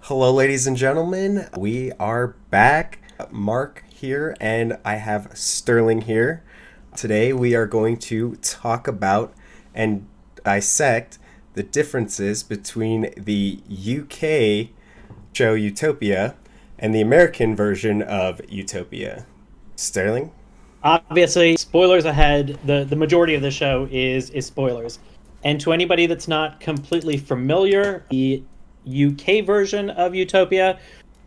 Hello, ladies and gentlemen. We are back. Mark here, and I have Sterling here. Today, we are going to talk about and dissect the differences between the UK show Utopia and the American version of Utopia. Sterling? Obviously, spoilers ahead. The majority of the show is spoilers. And to anybody that's not completely familiar, the UK version of Utopia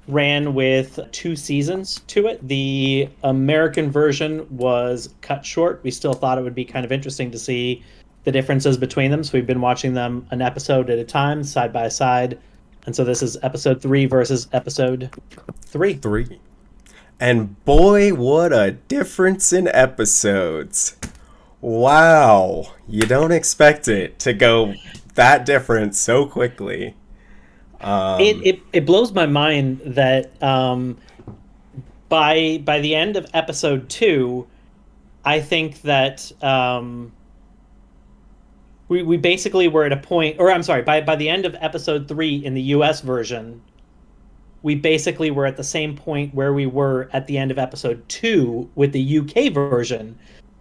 ran with 2 seasons to it. The American version was cut short. We still thought it would be kind of interesting to see the differences between them. So we've been watching them an episode at a time, side by side. And so this is episode 3 versus episode 3. Three. And boy, what a difference in episodes. Wow. You don't expect it to go that different so quickly. It blows my mind that by the end of episode 2, I think that we basically were at a point, or I'm sorry, by the end of episode 3 in the US version, we basically were at the same point where we were at the end of episode 2 with the UK version.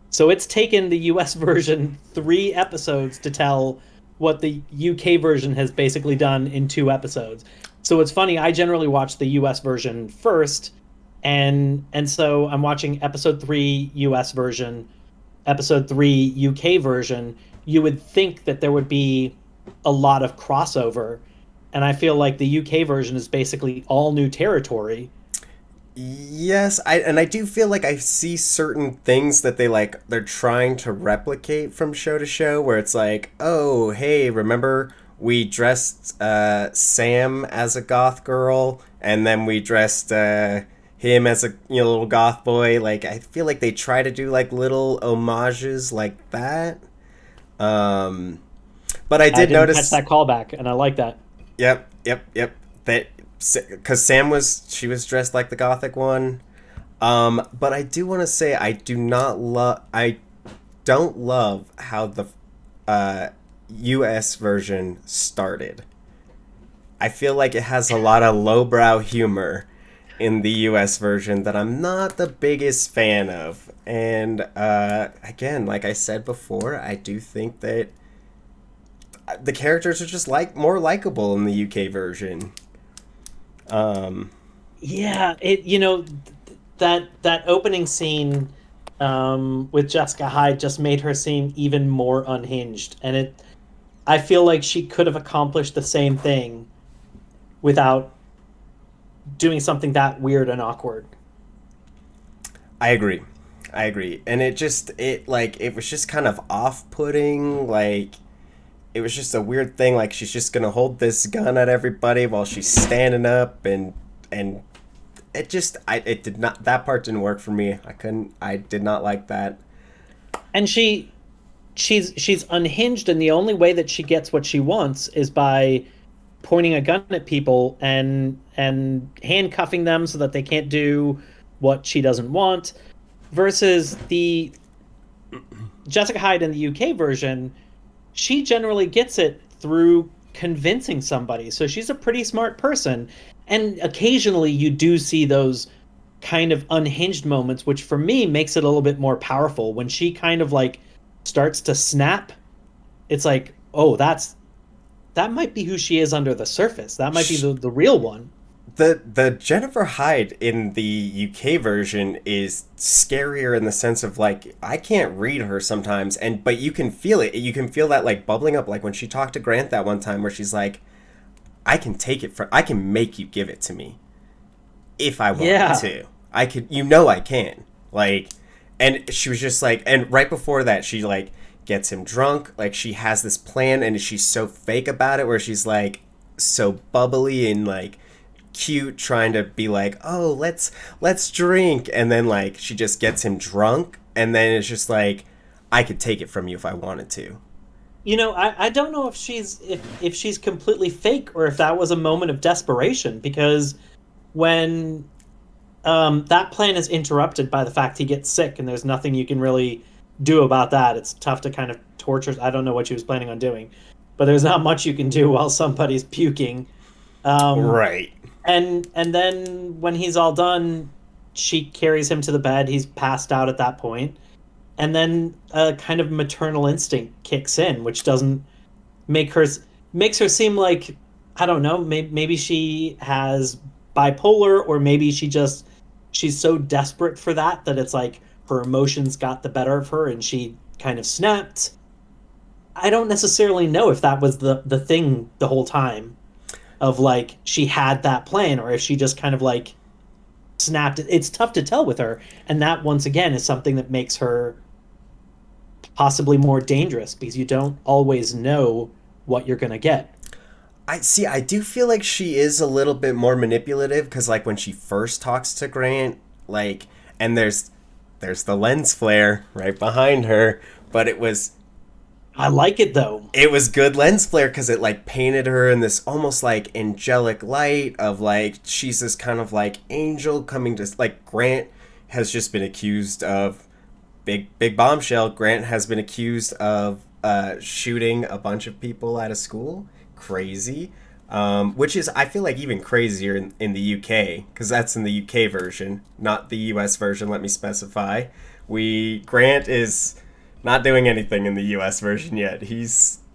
So it's taken the US version 3 episodes to tell what the UK version has basically done in 2 episodes. So it's funny, I generally watch the US version first, and so I'm watching episode 3 US version, episode 3 UK version. You would think that there would be a lot of crossover, and I feel like the UK version is basically all new territory. Yes, I do feel like I see certain things that they're trying to replicate from show to show where it's like, "Oh, hey, remember we dressed Sam as a goth girl and then we dressed him as a little goth boy." Like I feel like they try to do like little homages like that. Um but I I did didn't catch notice. that callback, and I like that. Yep. That because she was dressed like the gothic one. But I do want to say I don't love how the U.S. version started. I feel like it has a lot of lowbrow humor in the U.S. version that I'm not the biggest fan of. And again, like I said before, I do think that the characters are just more likable in the UK version. Um, Yeah, that opening scene with Jessica Hyde just made her seem even more unhinged, and I feel like she could have accomplished the same thing without doing something that weird and awkward. I agree. I agree. And it was just kind of off-putting. Like it was just a weird thing. Like she's just gonna hold this gun at everybody while she's standing up, and it did not, that part didn't work for me. I did not like that. And she's unhinged, and the only way that she gets what she wants is by pointing a gun at people and handcuffing them so that they can't do what she doesn't want. Versus the Jessica Hyde in the UK version, she generally gets it through convincing somebody. So she's a pretty smart person. And occasionally you do see those kind of unhinged moments, which for me makes it a little bit more powerful. When she kind of like starts to snap, it's like, oh, that might be who she is under the surface. That might be the real one. The Jennifer Hyde in the UK version is scarier in the sense of like I can't read her sometimes, but you can feel it. You can feel that like bubbling up, like when she talked to Grant that one time where she's like, I can make you give it to me if I want Yeah. to. I can. Like, and she was just like, and right before that, she like gets him drunk. Like, she has this plan, and she's so fake about it, where she's like so bubbly and like cute, trying to be like, oh, let's drink, and then like she just gets him drunk, and then it's just like, I could take it from you if I wanted to. I don't know if she's completely fake or if that was a moment of desperation, because when that plan is interrupted by the fact he gets sick and there's nothing you can really do about that. It's tough to kind of torture. I don't know what she was planning on doing, but there's not much you can do while somebody's puking. Um, Right. and then when he's all done, she carries him to the bed. He's passed out at that point, and then a kind of maternal instinct kicks in, which doesn't make her makes her seem like, I don't know, maybe she has bipolar, or maybe she's so desperate for that it's like her emotions got the better of her and she kind of snapped. I don't necessarily know if that was the thing the whole time, of like she had that plan, or if she just kind of like snapped. It's tough to tell with her, and that once again is something that makes her possibly more dangerous, because you don't always know what you're going to get. I see. I do feel like she is a little bit more manipulative because, like, when she first talks to Grant, like, and there's the lens flare right behind her, but I like it though. it was good lens flare because it like painted her in this almost like angelic light of like she's this kind of like angel coming to like Grant has just been accused of big bombshell. Grant has been accused of shooting a bunch of people at a school. Crazy. Which is, I feel like, even crazier in the UK, because that's in the UK version, not the US version, let me specify. Grant is not doing anything in the US version yet.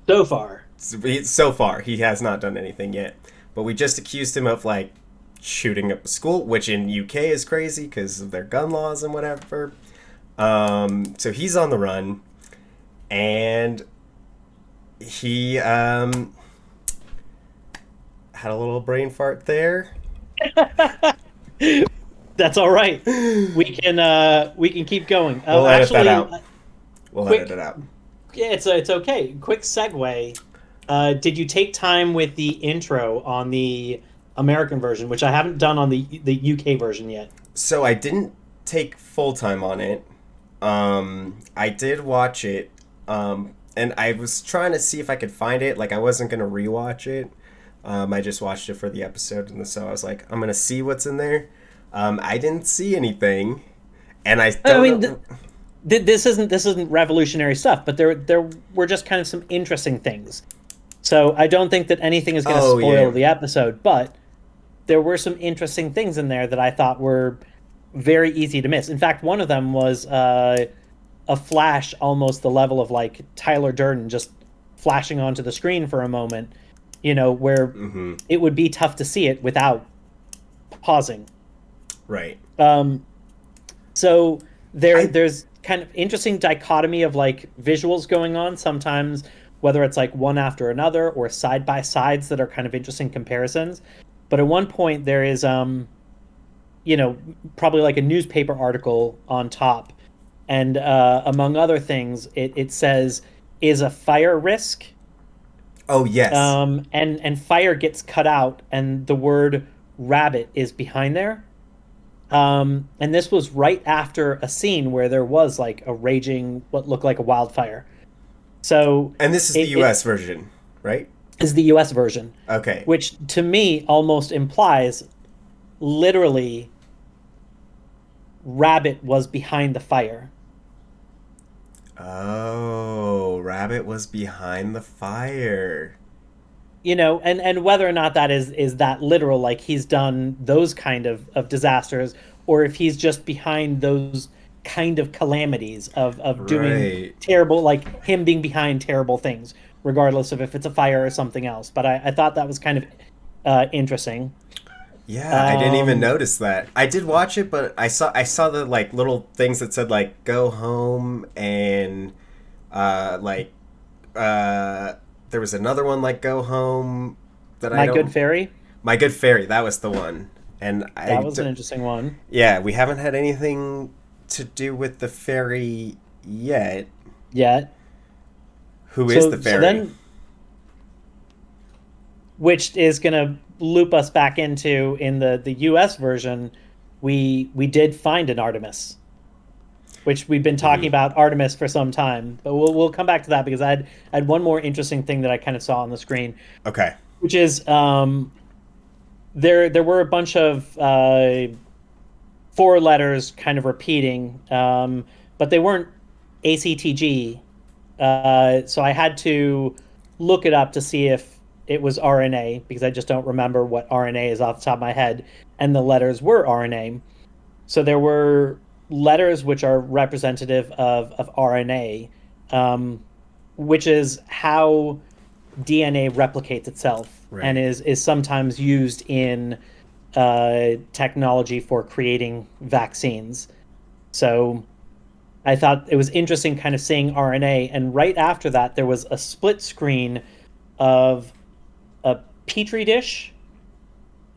So far. So far, he has not done anything yet. But we just accused him of, like, shooting up a school, which in UK is crazy because of their gun laws and whatever. So he's on the run, and he had a little brain fart there. That's all right. We can keep going. We'll edit that Actually, out. We'll edit it quick. out. Yeah, it's okay. Quick segue. Did you take time with the intro on the American version, which I haven't done on the UK version yet? So I didn't take full time on it. I did watch it, and I was trying to see if I could find it. Like, I wasn't gonna rewatch it. I just watched it for the episode, and so I was like, I'm gonna see what's in there. I didn't see anything, and I I don't mean, know. this isn't revolutionary stuff, but there were just kind of some interesting things. So I don't think that anything is going to Oh spoil yeah, the episode, but there were some interesting things in there that I thought were very easy to miss. In fact, one of them was a flash, almost the level of like Tyler Durden just flashing onto the screen for a moment, where it would be tough to see it without pausing. right. So I there's kind of interesting dichotomy of like visuals going on sometimes, whether it's like one after another or side by sides that are kind of interesting comparisons. But at one point there is probably like a newspaper article on top, and among other things, it says, is a fire risk. Oh yes. And fire gets cut out, and the word rabbit is behind there. And this was right after a scene where there was like a raging, what looked like a wildfire. So And this is the it U.S. version, right? is the US version, Okay. which to me almost implies literally Rabbit was behind the fire. Oh, Rabbit was behind the fire. And whether or not that is that literal, like he's done those kind of disasters, or if he's just behind those kind of calamities of doing Right. terrible, like him being behind terrible things, regardless of if it's a fire or something else. But I thought that was kind of interesting. Yeah, I didn't even Um, notice that. I did watch it, but I saw the like little things that said like go home and like there was another one like go home that I My Good don't Fairy, My Good Fairy, that was the one. And that was an interesting one. yeah, we haven't had anything to do with the fairy yet. Yeah. Who is the So fairy? then, which is going to loop us back into, in the US version, we did find an Artemis, which we've been talking about Artemis for some time, but we'll come back to that, because I had one more interesting thing that I kind of saw on the screen, Okay. which is there were a bunch of four letters kind of repeating, but they weren't ACTG, so I had to look it up to see if it was RNA because I just don't remember what RNA is off the top of my head, and the letters were RNA. So there were letters which are representative of RNA, um, which is how DNA replicates itself and Right. is sometimes used in technology for creating vaccines. So I thought it was interesting kind of seeing RNA. And right after that, there was a split screen of a petri dish,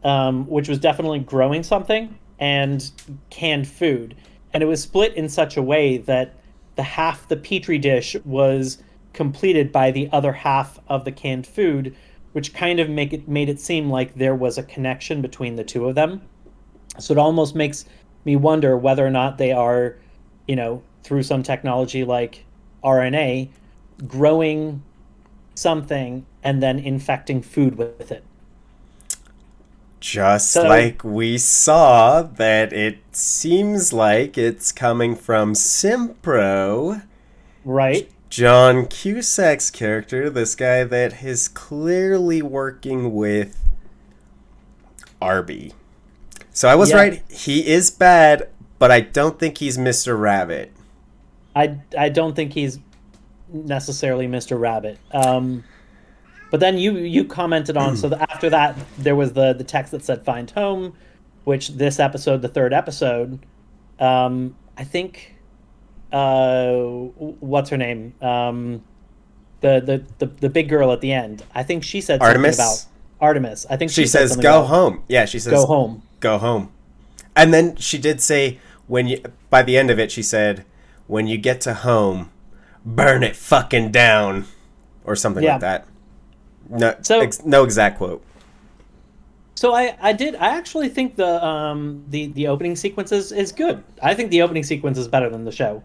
which was definitely growing something, and canned food. And it was split in such a way that the half the petri dish was completed by the other half of the canned food, which kind of make it made it seem like there was a connection between the two of them. So it almost makes me wonder whether or not they are, through some technology like RNA, growing something and then infecting food with it. Just So, like we saw that it seems like it's coming from Simpro, right? John Cusack's character, this guy that is clearly working with Arby. So I was Yeah, right. He is bad, but I don't think he's Mr. Rabbit. I don't think he's necessarily Mr. Rabbit. But then you commented on, so after that there was the text that said "Find Home," which this episode, the third episode, I think, what's her name, the big girl at the end. I think she said something about Artemis? Artemis. I think She she said says, something go about home. Yeah, she go says, home. go home. And then she did say, when you, by the end of it, she said, when you get to home, burn it fucking down. Or something like Yeah. that. No, So no exact quote. so I actually think the opening sequence is good. I think the opening sequence is better than the show.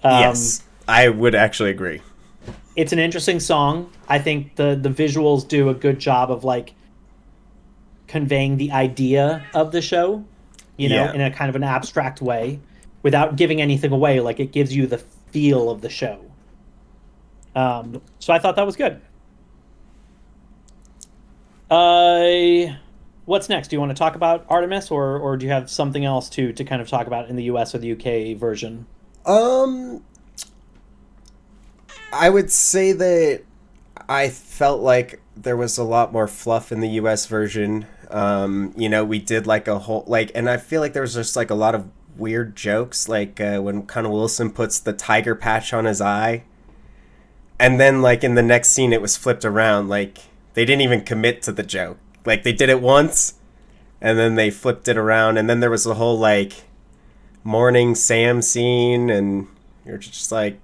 Um, Yes, I would actually agree. it's an interesting song. I think the visuals do a good job of like conveying the idea of the show, Yeah. in a kind of an abstract way without giving anything away. Like it gives you the feel of the show. So I thought that was good. What's next? Do you want to talk about Artemis, or do you have something else to kind of talk about in the US or the UK version? Um, I would say that I felt like there was a lot more fluff in the US version. We did like a whole like, and I feel like there was just like a lot of weird jokes, like when Connor Wilson puts the tiger patch on his eye, and then like in the next scene it was flipped around. Like they didn't even commit to the joke. Like they did it once, and then they flipped it around, and then there was the whole like morning Sam scene, and you're just like,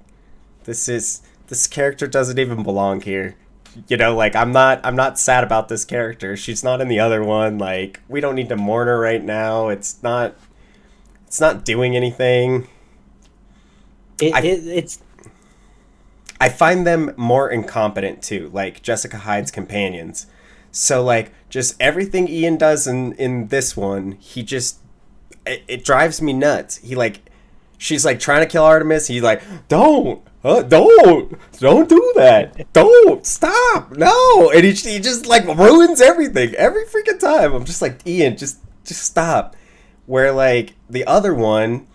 this character doesn't even belong here. Like I'm not sad about this character. She's not in the other one. Like we don't need to mourn her right now. It's not doing anything. It, I it it's I find them more incompetent too, like Jessica Hyde's companions. So like just everything Ian does in this one, he just it drives me nuts. He like she's like trying to kill Artemis. He's like, don't do that. Don't stop. No. And he just like ruins everything every freaking time. I'm just like, Ian, just stop. Where like the other one,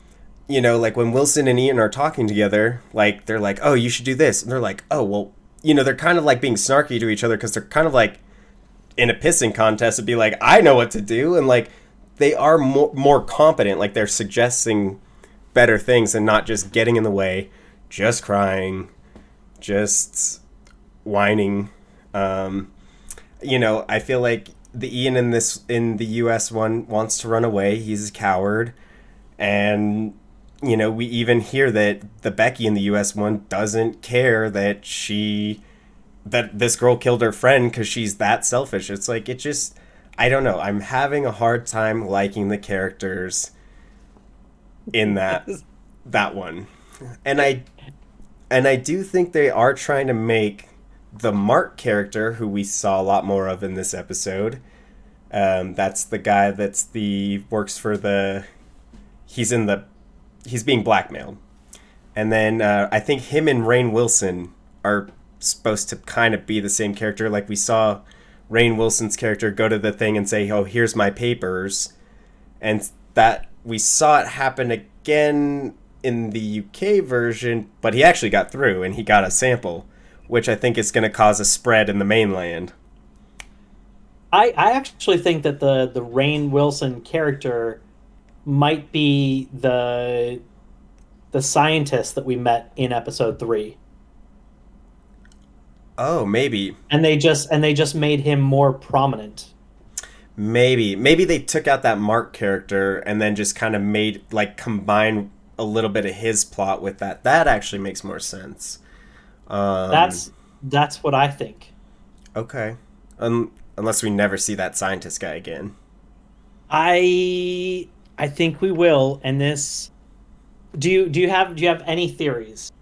like when Wilson and Ian are talking together, like they're like, oh, you should do this. And they're like, oh, well, they're kind of like being snarky to each other because they're kind of like in a pissing contest to be like, I know what to do. And like they are more competent. Like they're suggesting better things and not just getting in the way, just crying, just whining. I feel like the Ian in the US one wants to run away. He's a coward. And we even hear that the Becky in the US one doesn't care that this girl killed her friend because she's that selfish. It's like I don't know. I'm having a hard time liking the characters in that one. And I do think they are trying to make the Mark character, who we saw a lot more of in this episode. That's the guy works for he's being blackmailed. And then I think him and Rainn Wilson are supposed to kind of be the same character. Like we saw Rainn Wilson's character go to the thing and say, "Oh, here's my papers," and that we saw it happen again in the UK version, but he actually got through and he got a sample, which I think is going to cause a spread in the mainland. I actually think that the Rainn Wilson character might be the scientist that we met in episode 3. Oh, maybe. And they just made him more prominent. Maybe they took out that Mark character and then just kind of made like combine a little bit of his plot with that. That actually makes more sense. That's what I think. Okay. Unless we never see that scientist guy again. I think we will. And this, do you have any theories?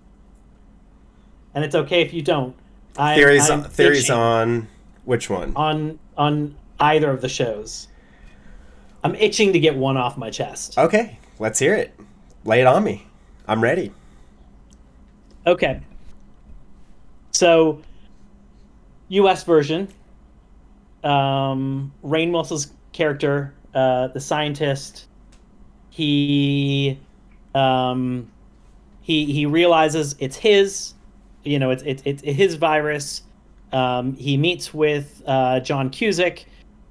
And it's okay if you don't. Theories itching on which one? on either of the shows. I'm itching to get one off my chest. Okay, let's hear it. Lay it on me. I'm ready. Okay. So, U.S. version. Rainn Wilson's character, the scientist, he realizes it's his. It's his virus. He meets with John Cusack.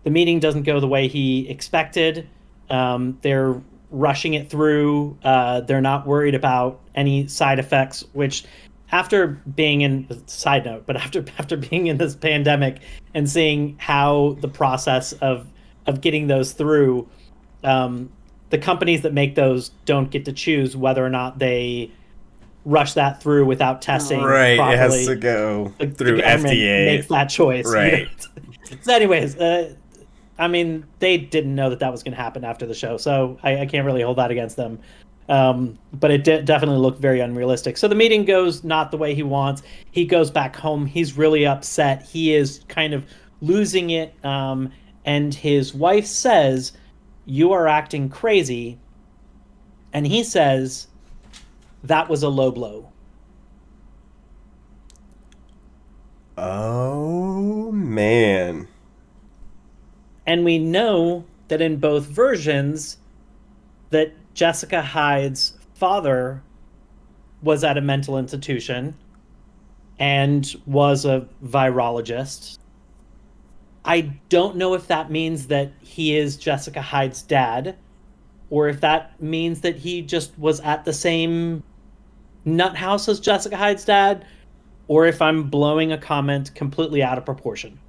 The meeting doesn't go the way he expected. They're rushing it through. They're not worried about any side effects, which after being in side note, but after being in this pandemic and seeing how the process of getting those through, the companies that make those don't get to choose whether or not they rush that through without testing right properly. It has to go through the FDA. Makes that choice, right? So anyways, I mean, they didn't know that was going to happen after the show, so I can't really hold that against them. But it definitely looked very unrealistic. So the meeting goes not the way he wants. He goes back home. He's really upset. He is kind of losing it. And his wife says, "You are acting crazy." And he says, "That was a low blow." Oh, man. And we know that in both versions that Jessica Hyde's father was at a mental institution and was a virologist. I don't know if that means that he is Jessica Hyde's dad, or if that means that he just was at the same nut house as Jessica Hyde's dad, or if I'm blowing a comment completely out of proportion.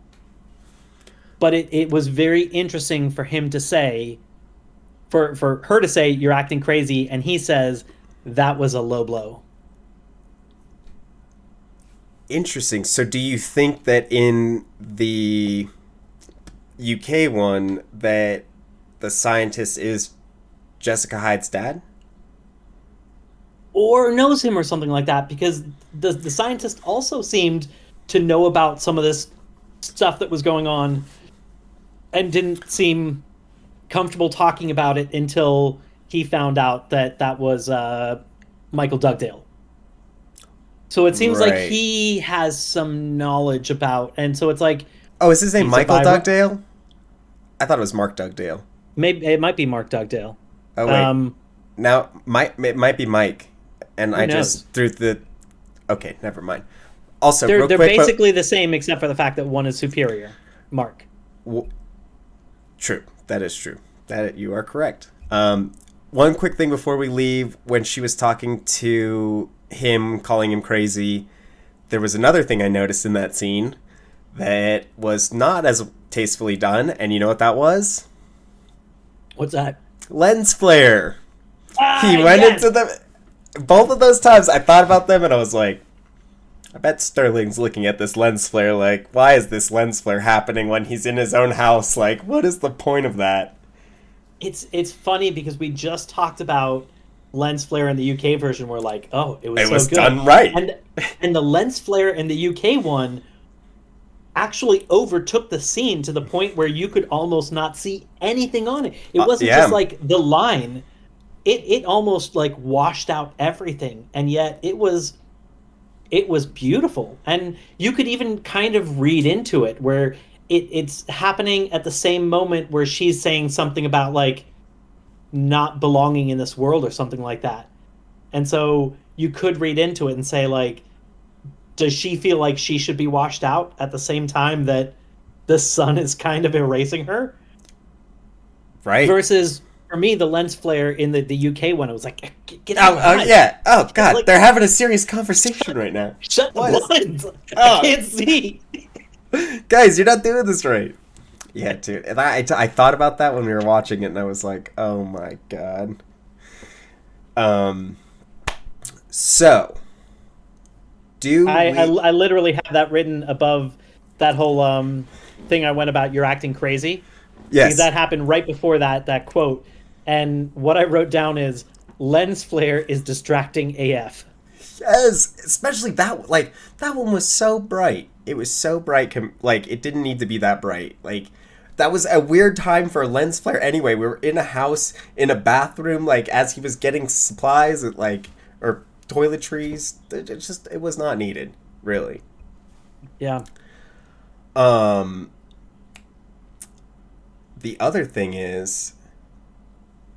But it was very interesting for him to say, for her to say, "You're acting crazy," and he says, "That was a low blow." Interesting. So do you think that in the UK one that the scientist is Jessica Hyde's dad? Or knows him or something like that, because the scientist also seemed to know about some of this stuff that was going on and didn't seem comfortable talking about it until he found out that was Michael Dugdale. So it seems like he has some knowledge about, and so it's like, oh, is his name Michael Dugdale? I thought it was Mark Dugdale. Maybe it might be Mark Dugdale. Oh wait, now it might be Mike, and I just threw the. Okay, never mind. Also, they're basically the same except for the fact that one is superior. Mark. True. That is true. That you are correct. One quick thing before we leave, when she was talking to him, calling him crazy, there was another thing I noticed in that scene that was not as tastefully done, and you know what that was? What's that? Lens flare. He went into the... Both of those times I thought about them and I was like, I bet Sterling's looking at this lens flare like, why is this lens flare happening when he's in his own house? Like, what is the point of that? It's funny because we just talked about lens flare in the UK version. We're like, oh, it was good. Done right. And the lens flare in the UK one actually overtook the scene to the point where you could almost not see anything on it. It wasn't just like the line. It almost like washed out everything. And yet it was it was beautiful. And you could even kind of read into it where it's happening at the same moment where she's saying something about like not belonging in this world or something like that. And so you could read into it and say like, does she feel like she should be washed out at the same time that the sun is kind of erasing her? Right. Versus for me, the lens flare in the UK one, it was like, get out of Oh, my oh eyes. yeah. Oh God, Like, they're having a serious conversation right now. shut the What is? blinds. I Oh, can't see. guys, you're not doing this right. Yeah, dude. And I thought about that when we were watching it, and I was like, oh my God. Um. So, do we? I literally have that written above that whole thing I went about you're acting crazy because Yes. that happened right before that quote. And what I wrote down is lens flare is distracting AF. Yes. Especially that. Like that one was so bright. It was so bright. Like it didn't need to be that bright. Like that was a weird time for a lens flare. Anyway, we were in a house in a bathroom. Like as he was getting supplies, like or toiletries. It was not needed. Really. Yeah. Um. The other thing is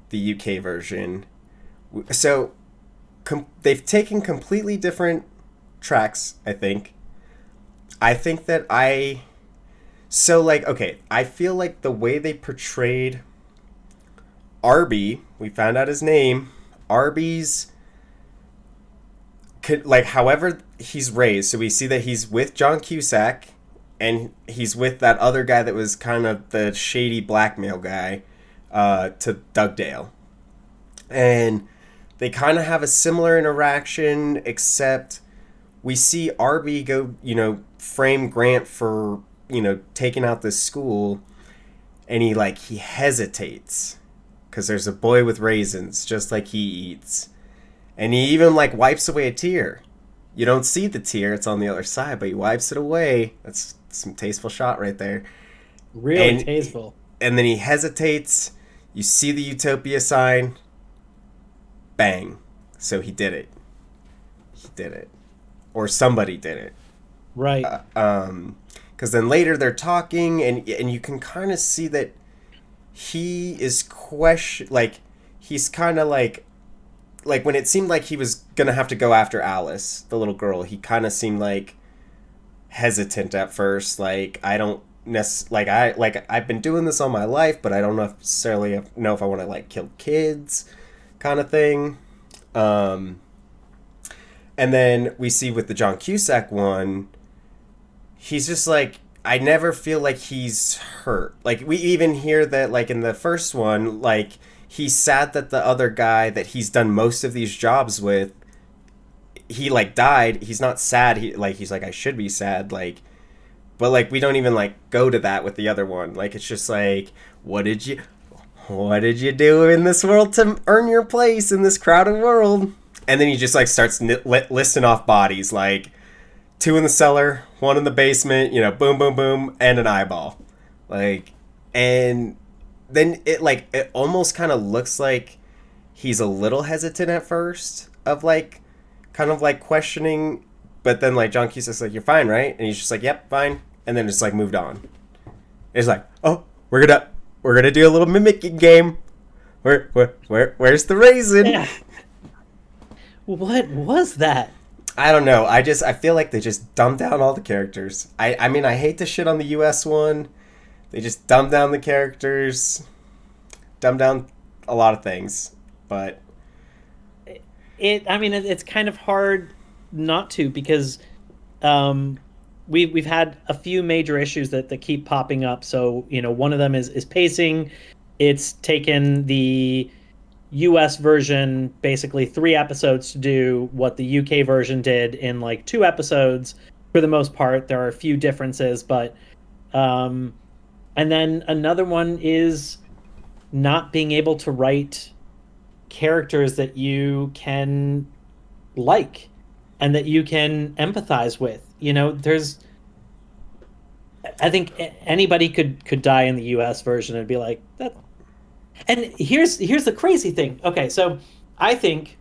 the UK version. So they've taken completely different tracks, I think. I think that I so like okay, I feel like the way they portrayed Arby, we found out his name, Arby's could like however he's raised. So we see that he's with John Cusack and he's with that other guy that was kind of the shady blackmail guy to Dugdale. And they kind of have a similar interaction, except we see Arby go, frame Grant for, taking out this school, and he hesitates because there's a boy with raisins just like he eats, and he even wipes away a tear. You don't see the tear; it's on the other side, but he wipes it away. That's some tasteful shot right there. Really And tasteful. and then he hesitates. You see the Utopia sign. Bang. So he did it. He did it. Or somebody did it. Right. Because then later they're talking, and you can kind of see that he is he's kind of like when it seemed like he was gonna have to go after Alice, the little girl. He kind of seemed hesitant at first. I don't I've been doing this all my life, but I don't necessarily know if I want to kill kids, kind of thing. And then we see with the John Cusack one, he's just I never feel like he's hurt. We even hear that in the first one, he's sad that the other guy that he's done most of these jobs with, he died. He's not sad. He's I should be sad. But we don't even go to that with the other one. It's just what did you do in this world to earn your place in this crowded world? And then he just starts listing off bodies, 2 in the cellar, 1 in the basement, boom, boom, boom, and an eyeball. And then it almost kind of looks like he's a little hesitant at first of kind of questioning, but then John Cusack's you're fine, right? And he's just yep, fine. And then just moved on. It's oh, we're gonna do a little mimicking game. Where's the raisin? Yeah. What was that? I don't know. I feel like they just dumbed down all the characters. I mean, I hate to shit on the US one. They just dumbed down the characters, dumbed down a lot of things. But I mean, it's kind of hard not to because we've had a few major issues that keep popping up. So one of them is pacing. It's taken the US version basically 3 episodes to do what the UK version did in 2 episodes. For the most part, there are a few differences, but and then another one is not being able to write characters that you can and that you can empathize with. I think anybody could die in the US version and be like that. And here's the crazy thing. Okay, so I think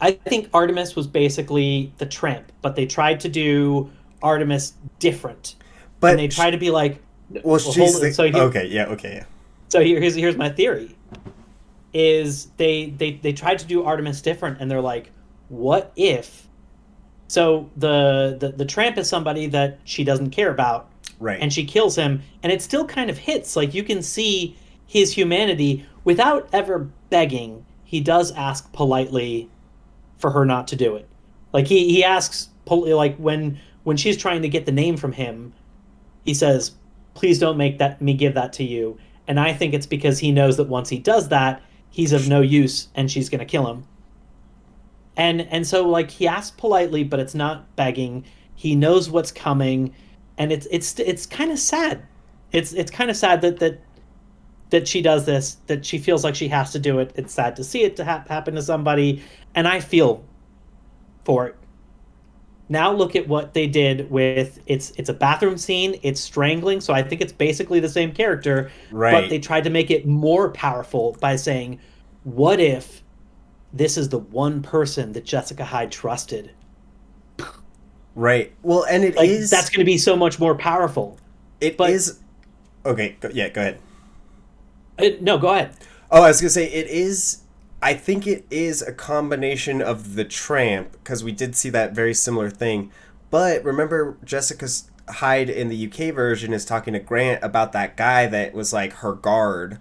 I think Artemis was basically the tramp, but they tried to do Artemis different, and But they tried to be like, well, well, hold she's on. the okay, yeah, okay, yeah. So here's my theory: is they tried to do Artemis different, and they're like, what if? So the tramp is somebody that she doesn't care about, Right, and she kills him, and it still kind of hits. Like you can see his humanity without ever begging. He does ask politely for her not to do it. Like he asks like when she's trying to get the name from him, he says, "Please don't make that me give that to you." And I think it's because he knows that once he does that, he's of no use and she's going to kill him. And so like he asks politely, but it's not begging. He knows what's coming, and it's kind of sad. It's kind of sad that she does this, that she feels like she has to do it. It's sad to see it to happen to somebody, and I feel for it. Now look at what they did with it's a bathroom scene, it's strangling, so I think it's basically the same character, but right, they tried to make it more powerful by saying, what if this is the one person that Jessica Hyde trusted? right. Well, and it Like that's is, going to be so much more powerful. it But is. Okay, yeah, go ahead. no, go ahead. Oh, I was gonna say it is. I think it is a combination of the tramp because we did see that very similar thing. But remember, Jessica's Hyde in the UK version is talking to Grant about that guy that was like her guard,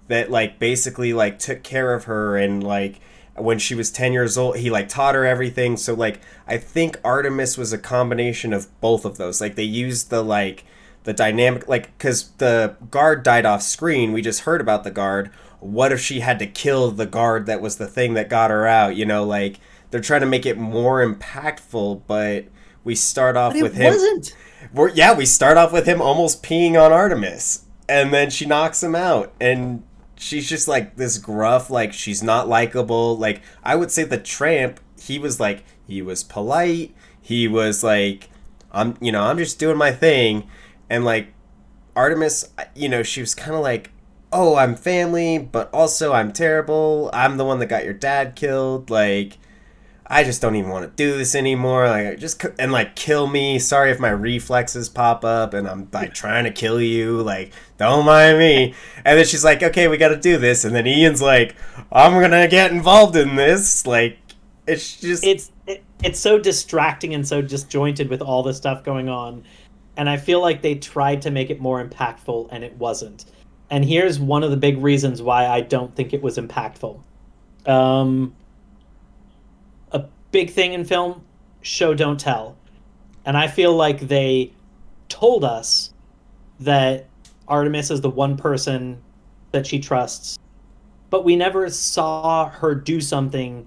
that like basically like took care of her and like when she was 10 years old he like taught her everything. So like I think Artemis was a combination of both of those. Like they used the like the dynamic, like because the guard died off screen, we just heard about the guard. What if she had to kill the guard that was the thing that got her out, you know? Like they're trying to make it more impactful, but we start But off with it him. wasn't. Yeah, we start off with him almost peeing on Artemis, and then she knocks him out, and she's just like this gruff, like she's not likable. Like I would say the tramp, he was polite. He was like, I'm just doing my thing, and like Artemis, she was kind of like, oh, I'm family, but also I'm terrible. I'm the one that got your dad killed. Like I just don't even want to do this anymore. Like, and like kill me. Sorry if my reflexes pop up and I'm like trying to kill you. Like, don't mind me. And then she's like, okay, we got to do this. And then Ian's like, I'm gonna get involved in this. Like, it's just It's so distracting and so disjointed with all this stuff going on. And I feel like they tried to make it more impactful and it wasn't. And here's one of the big reasons why I don't think it was impactful. Um, a big thing in film, show don't tell. And I feel like they told us that Artemis is the one person that she trusts, but we never saw her do something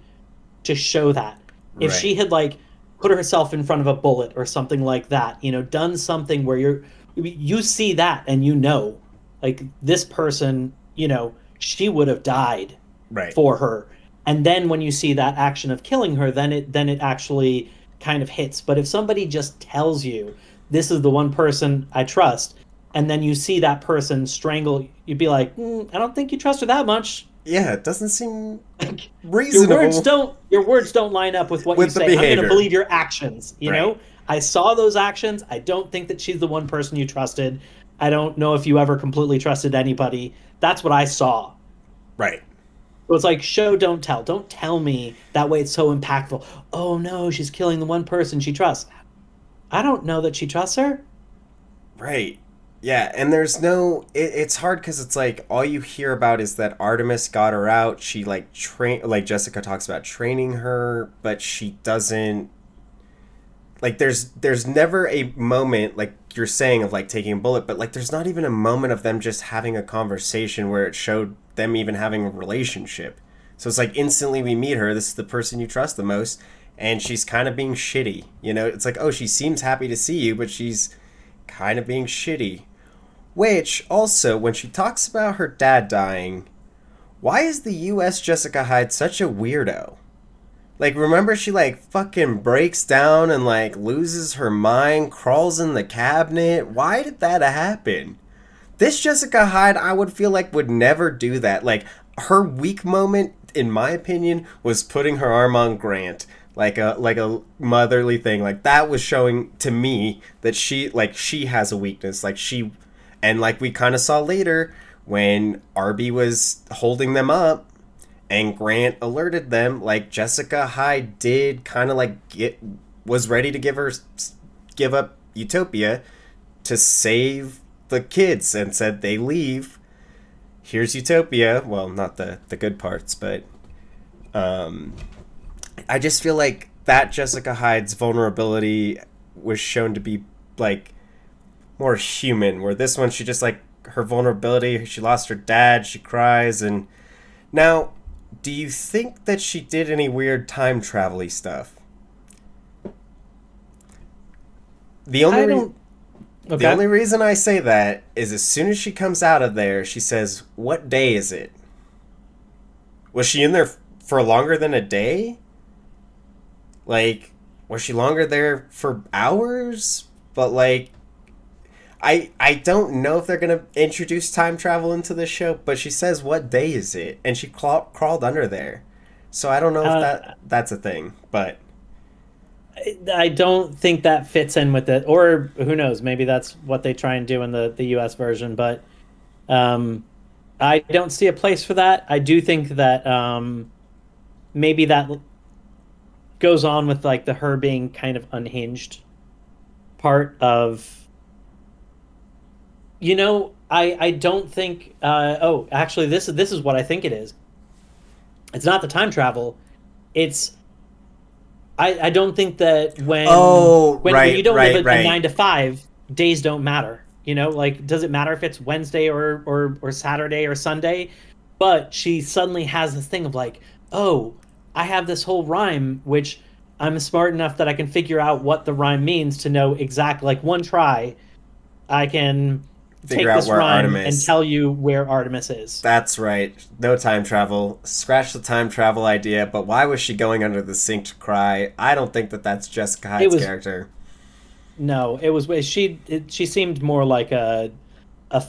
to show that. If right, she had like put herself in front of a bullet or something like that, done something where you see that and like this person, she would have died right. for her. And then when you see that action of killing her, then it actually kind of hits. But if somebody just tells you this is the one person I trust, and then you see that person strangle, you'd be like, I don't think you trust her that much. Yeah, it doesn't seem Your words reasonable don't your words don't line up with what you with the say. I'm going to behavior. believe your actions, Right, I saw those actions. I don't think that she's the one person you trusted. I don't know if you ever completely trusted anybody. That's what I saw. right. So it's like show don't tell. Don't tell me that way it's so impactful. Oh no, she's killing the one person she trusts. I don't know that she trusts her. Right. Yeah, and there's no. It's hard because it's like all you hear about is that Artemis got her out. She like like Jessica talks about training her, but she doesn't. Like there's never a moment like you're saying of like taking a bullet, but like there's not even a moment of them just having a conversation where it showed them even having a relationship. So it's like instantly we meet her. This is the person you trust the most, and she's kind of being shitty. It's like, oh, she seems happy to see you, but she's kind of being shitty. Which, also, when she talks about her dad dying, why is the US Jessica Hyde such a weirdo? Like, remember she, like, fucking breaks down and, like, loses her mind, crawls in the cabinet? Why did that happen? This Jessica Hyde, I would feel like, would never do that. Like, her weak moment in my opinion, was putting her arm on Grant like a motherly thing. Like that was showing to me that she has a weakness. And like we kind of saw later when Arby was holding them up and Grant alerted them, like Jessica Hyde did kind of like was ready to give up Utopia to save the kids and said they leave. Here's Utopia. Well, not the good parts, but I just feel like that Jessica Hyde's vulnerability was shown to be like more human. Where this one, she just like her vulnerability. She lost her dad. She cries. And now, do you think that she did any weird time travel-y stuff? The only I don't. the Okay. only reason I say that is as soon as she comes out of there, she says, "What day is it?" Was she in there for longer than a day? Like, was she longer there for hours? But like, I don't know if they're gonna introduce time travel into this show. But she says, "What day is it?" And she crawled under there, so I don't know if Uh, that's a thing. But I don't think that fits in with it, or who knows? Maybe that's what they try and do in the U.S. version. But um, I don't see a place for that. I do think that maybe that goes on with like the her being kind of unhinged part of, I don't think. Oh, actually, this is what I think it is. It's not the time travel. It's I don't think that oh, when you right, don't live right, a right. 9 to 5, days don't matter. Like does it matter if it's Wednesday or Saturday or Sunday? But she suddenly has this thing of like, oh, I have this whole rhyme, which I'm smart enough that I can figure out what the rhyme means to know exactly, like one try, I can Figure take out this where rhyme and Artemis. tell you where Artemis is. That's right. No time travel. Scratch the time travel idea. But why was she going under the sink to cry? I don't think that that's Jessica It Hyde's was character. No, it was she seemed more like a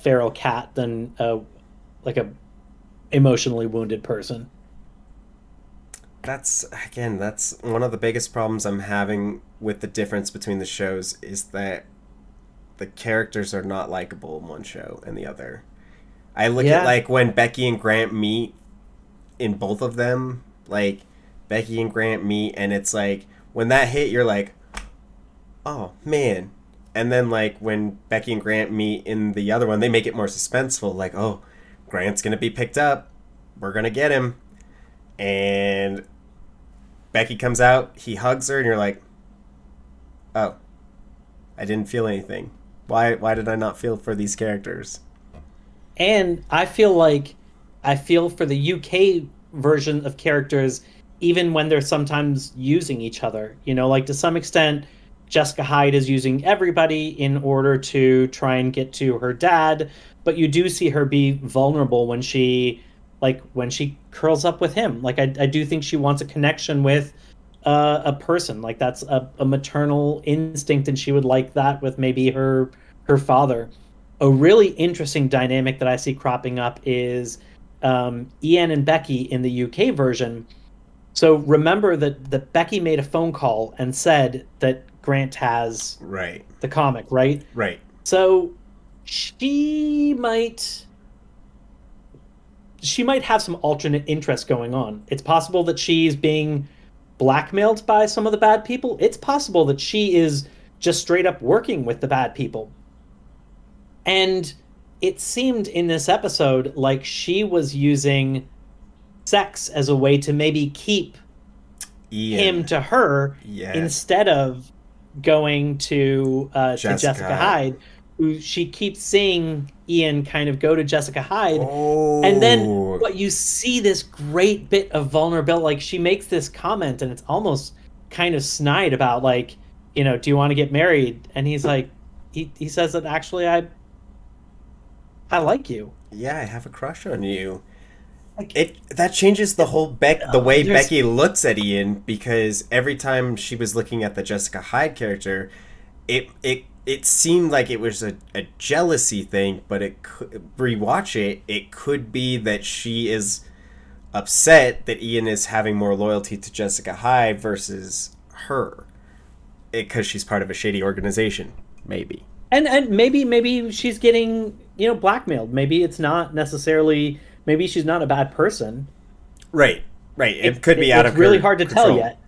feral cat than a emotionally wounded person. That's one of the biggest problems I'm having with the difference between the shows is that the characters are not likable in one show and the other. I look at Yeah, like when Becky and Grant meet in both of them, like Becky and Grant meet, and it's like when that hit, you're like, oh man. And then like when Becky and Grant meet in the other one, they make it more suspenseful. Like, oh, Grant's gonna be picked up. We're gonna get him. And Becky comes out, he hugs her, and you're like, oh, I didn't feel anything. Why did I not feel for these characters? and I feel for the UK version of characters, even when they're sometimes using each other. Like to some extent, Jessica Hyde is using everybody in order to try and get to her dad, but you do see her be vulnerable when she curls up with him. Like I do think she wants a connection with a person. Like that's a maternal instinct, and she would like that with maybe her father. A really interesting dynamic that I see cropping up is Ian and Becky in the UK version. So remember that Becky made a phone call and said that Grant has Right, the comic, right? right. So she might she might have some alternate interests going on. It's possible that she's being blackmailed by some of the bad people. It's possible that she is just straight up working with the bad people. And it seemed in this episode like she was using sex as a way to maybe keep him Ian, to her yes. instead of going to Jessica Jessica Hyde. Hyde, who she keeps seeing Ian kind of go to Jessica Hyde. And then Oh, what you see this great bit of vulnerability, like she makes this comment and it's almost kind of snide about like, do you want to get married? And he's like, he says that actually I like you. yeah, I have a crush on you. Like It that changes the whole the way there's Becky looks at Ian because every time she was looking at the Jessica Hyde character, it seemed like it was a jealousy thing, but it could rewatch it. It could be that she is upset that Ian is having more loyalty to Jessica Hyde versus her because she's part of a shady organization. Maybe. And maybe she's getting, blackmailed. Maybe it's not necessarily, maybe she's not a bad person. Right, right. It could be out It's of really hard to tell control. yet.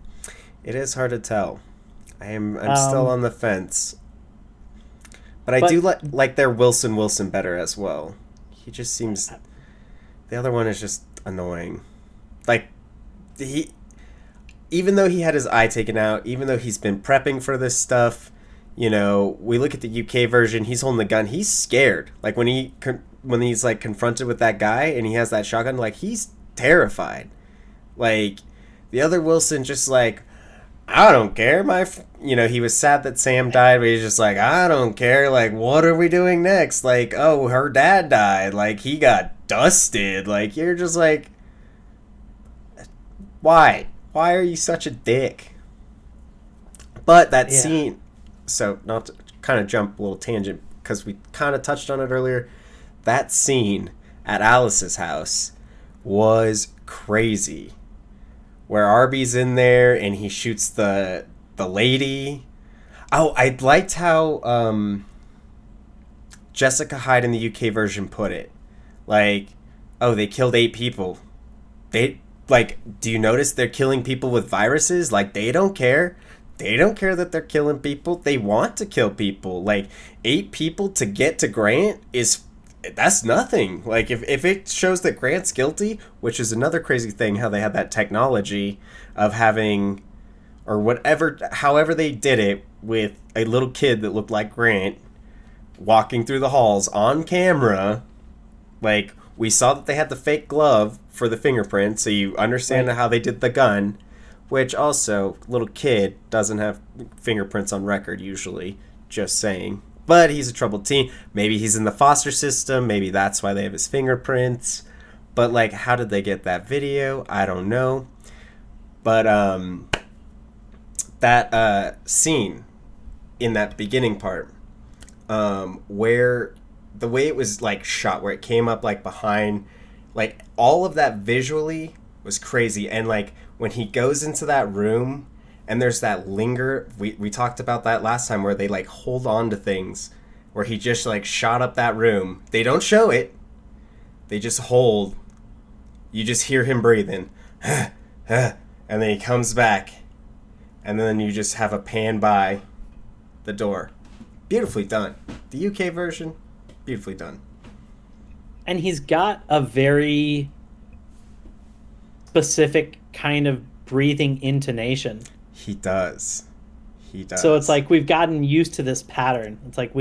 It is hard to tell. I'm still Um, on the fence, but I do but like their Wilson better as well. He just seems. The other one is just annoying. Like he, even though he had his eye taken out, even though he's been prepping for this stuff, we look at the UK version. He's holding the gun. He's scared. Like when he's like confronted with that guy and he has that shotgun, like he's terrified. Like the other Wilson, just like I don't care. He was sad that Sam died, but he's just like I don't care. Like what are we doing next? Like oh, her dad died. Like he got dusted. Like you're just like why? Why are you such a dick? But that yeah. scene, so not to kind of jump a little tangent because we kind of touched on it earlier. That scene at Alice's house was crazy, where Arby's in there and he shoots the lady. Oh, I liked how Jessica Hyde in the UK version put it. Like, oh, they killed 8 people. They like, do you notice they're killing people with viruses? Like, they don't care. They don't care that they're killing people. They want to kill people. Like 8 people to get to Grant that's nothing. Like if it shows that Grant's guilty, which is another crazy thing, how they had that technology of having or whatever, however they did it with a little kid that looked like Grant walking through the halls on camera. Like we saw that they had the fake glove for the fingerprint, so you understand Right. how they did the gun, which also little kid doesn't have fingerprints on record usually, just saying. But he's a troubled teen. Maybe he's in the foster system, maybe that's why they have his fingerprints. But like how did they get that video? I don't know. But that scene in that beginning part, where the way it was like shot, where it came up like behind, like all of that visually was crazy. And like when he goes into that room and there's that linger, we talked about that last time, where they like hold on to things, where he just like shot up that room. They don't show it, they just hold. You just hear him breathing and then he comes back and then you just have a pan by the door. Beautifully done. The UK version, beautifully done. And he's got a very specific kind of breathing intonation. He does. He does. So it's like we've gotten used to this pattern. It's like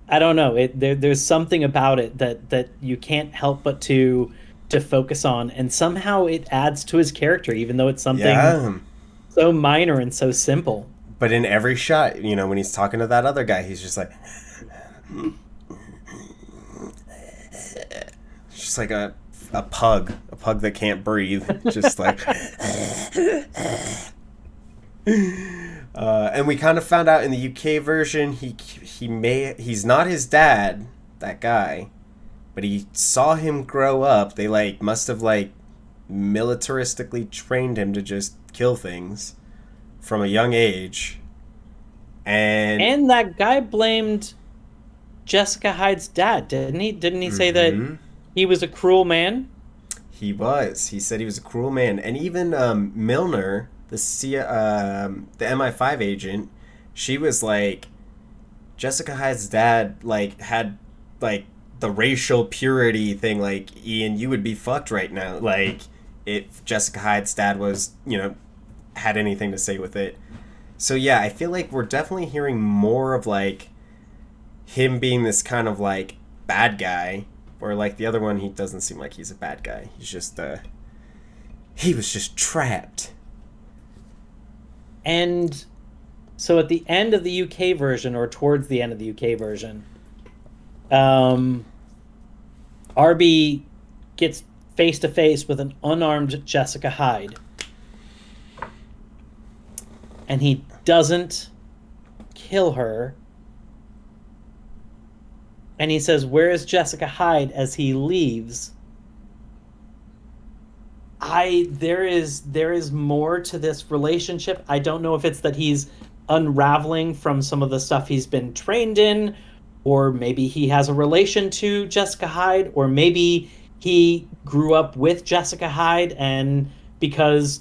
I don't know. There's something about it that you can't help but to focus on, and somehow it adds to his character, even though it's something Yeah. so minor and so simple. But in every shot, when he's talking to that other guy, he's just like, just like a pug that can't breathe, just like. And we kind of found out in the UK version, he's not his dad, that guy, but he saw him grow up. They like must have like militaristically trained him to just kill things from a young age. And And that guy blamed Jessica Hyde's dad, didn't he? Didn't he say that Mhm. he was a cruel man? He said he was a cruel man. And even Milner, the MI5 agent, she was like, Jessica Hyde's dad like had like the racial purity thing. Like, Ian, you would be fucked right now. Like, if Jessica Hyde's dad was had anything to say with it. So yeah, I feel like we're definitely hearing more of like him being this kind of like bad guy, or like the other one, he doesn't seem like he's a bad guy. He's just he was just trapped. And so at the end of the UK version, or towards the end of the UK version, Arby gets face to face with an unarmed Jessica Hyde. And he doesn't kill her. And he says, "Where is Jessica Hyde?" as he leaves. There is more to this relationship. I don't know if it's that he's unraveling from some of the stuff he's been trained in, or maybe he has a relation to Jessica Hyde, or maybe he grew up with Jessica Hyde, and because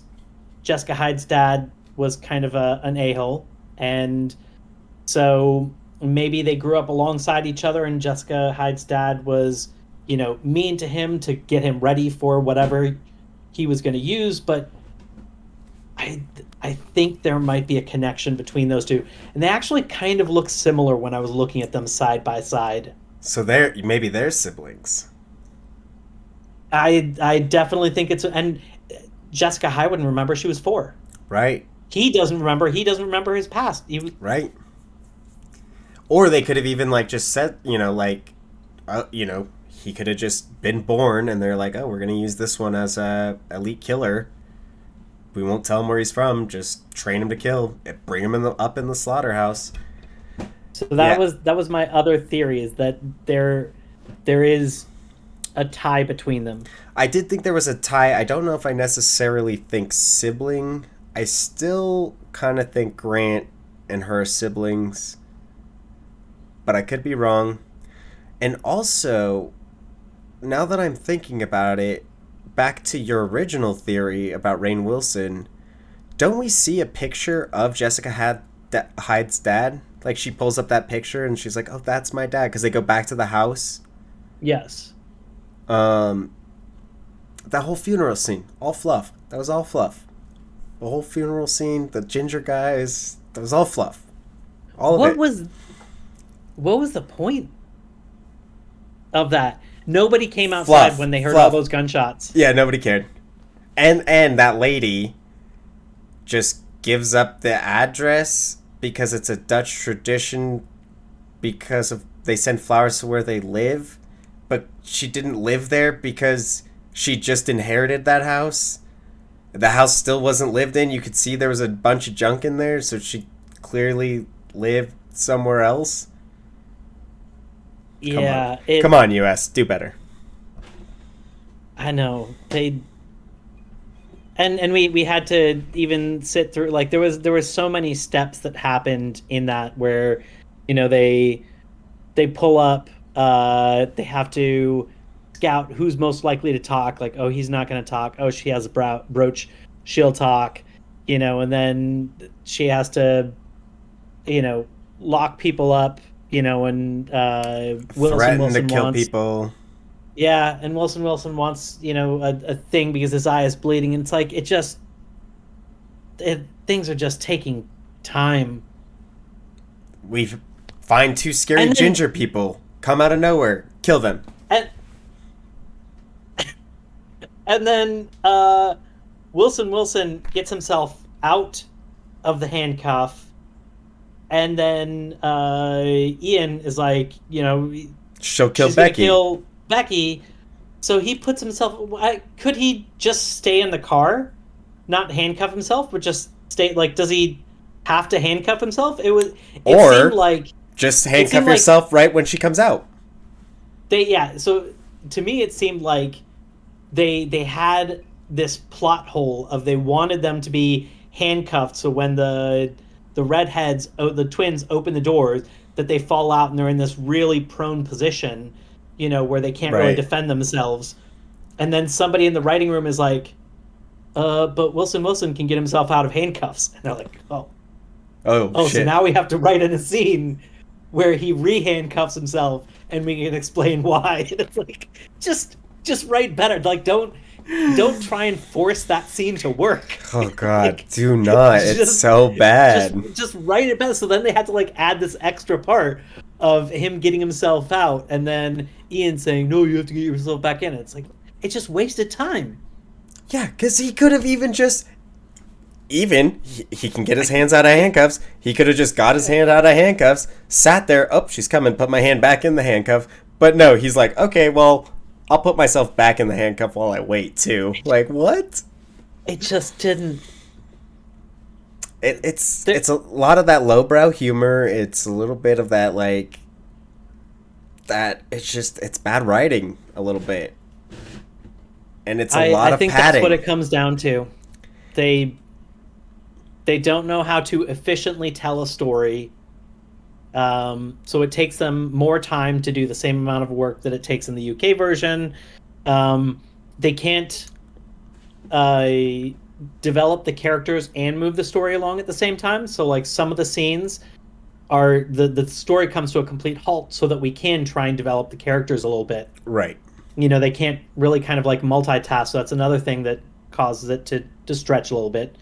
Jessica Hyde's dad was kind of an a-hole, and so maybe they grew up alongside each other, and Jessica Hyde's dad was, mean to him to get him ready for whatever he was going to use. But I I think there might be a connection between those two, and they actually kind of look similar when I was looking at them side by side. So maybe they're siblings. I definitely think it's, and Jessica Hyde wouldn't remember she was 4. Right. He doesn't remember. He doesn't remember his past. Right. Or they could have even like just said, he could have just been born, and they're like, oh, we're gonna use this one as a elite killer. We won't tell him where he's from. Just train him to kill. Bring him up in the slaughterhouse. So that was my other theory, is that there is a tie between them. I did think there was a tie. I don't know if I necessarily think sibling. I still kind of think Grant and her siblings, but I could be wrong. And also, now that I'm thinking about it, back to your original theory about Rainn Wilson, don't we see a picture of Jessica Hyde's dad? Like, she pulls up that picture and she's like, oh, that's my dad, because they go back to the house. Yes. That whole funeral scene, all fluff. That was all fluff. The whole funeral scene, the ginger guys, that was all fluff. All of it. What was the point of that? Nobody came outside when they heard all those gunshots. Yeah, nobody cared. And that lady just gives up the address because it's a Dutch tradition, because of they send flowers to where they live, but she didn't live there because she just inherited that house. The house still wasn't lived in. You could see there was a bunch of junk in there, so she clearly lived somewhere else. Yeah. Come on, US. Do better. I know. And we had to even sit through, like, there was so many steps that happened in that, where, they pull up, they have to scout who's most likely to talk, like, oh, he's not going to talk, oh, she has a brooch, she'll talk, and then she has to, lock people up, and Wilson to kill people. Yeah, and Wilson wants, a thing because his eye is bleeding, and it's like, things are just taking time. We find 2 scary ginger people, come out of nowhere, kill them. And then Wilson gets himself out of the handcuff, and then Ian is like, she'll kill she's Becky. Gonna kill Becky. So he puts himself. Could he just stay in the car, not handcuff himself, but just stay? Like, does he have to handcuff himself? It seemed like just handcuff yourself right when she comes out. So to me, it seemed like they had this plot hole of, they wanted them to be handcuffed, so when the redheads, the twins, open the doors, that they fall out and they're in this really prone position, where they can't really defend themselves. And then somebody in the writing room is like, but Wilson can get himself out of handcuffs. And they're like, oh, shit. So now we have to write in a scene where he re-handcuffs himself, and we can explain why. And it's like, just write better. Like, don't try and force that scene to work. Oh God, like, do not. It's so bad. Just write it better. So then they had to, like, add this extra part of him getting himself out, and then Ian saying, no, you have to get yourself back in. It's like, it just wasted time. Yeah, because he could have even just... he can get his hands out of handcuffs. He could have just got his hand out of handcuffs, sat there, oh, she's coming, put my hand back in the handcuff. But no, he's like, okay, well, I'll put myself back in the handcuff while I wait, too. Like, what? It just didn't... It's a lot of that lowbrow humor. It's a little bit of that, like... It's bad writing, a little bit. and it's a I lot of think that's what padding. it comes down to. They they don't know how to efficiently tell a story. So it takes them more time to do the same amount of work that it takes in the UK version. They can't uh, develop the characters and move the story along at the same time. So like some of the scenes are the story comes to a complete halt so that we can try and develop the characters a little bit. Right. They can't really kind of like multitask. So that's another thing that causes it to stretch a little bit.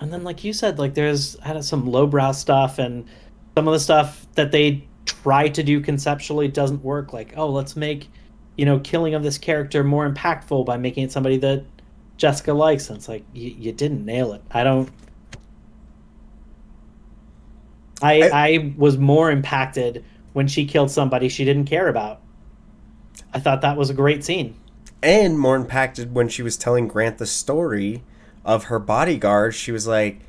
And then like you said, like there's had some lowbrow stuff and some of the stuff that they try to do conceptually doesn't work. Like, oh, let's make, killing of this character more impactful by making it somebody that Jessica likes. And it's like you didn't nail it. I don't. I I, I was more impacted when she killed somebody she didn't care about. I thought that was a great scene. and more impacted when she was telling Grant the story of her bodyguard. She was like,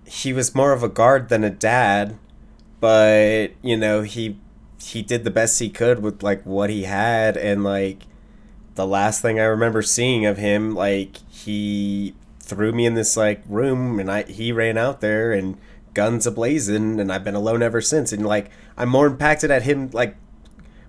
he was more of a guard than a dad, but he did the best he could with like what he had, and like the last thing I remember seeing of him, like he threw me in this like room, and he ran out there and guns ablazing, and I've been alone ever since. And like I'm more impacted at him, like,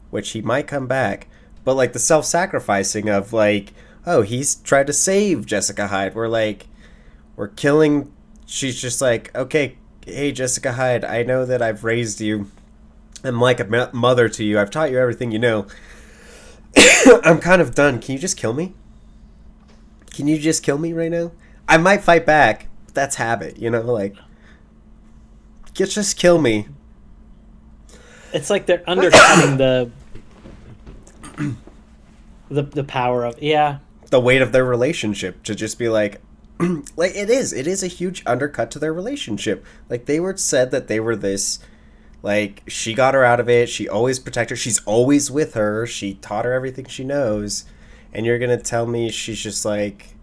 which he might come back, but like the self-sacrificing of like, oh, he's tried to save Jessica Hyde. We're killing. She's just like, okay, hey Jessica Hyde, I know that I've raised you. I'm like a mother to you. I've taught you everything you know. I'm kind of done. Can you just kill me? Can you just kill me right now? I might fight back, but that's habit, like, just kill me. It's like they're undercutting the power of, yeah. The weight of their relationship to just be like, like it is a huge undercut to their relationship. Like they were said that they were this, like she got her out of it, she always protected her, she's always with her, she taught her everything she knows, and you're gonna tell me she's just like,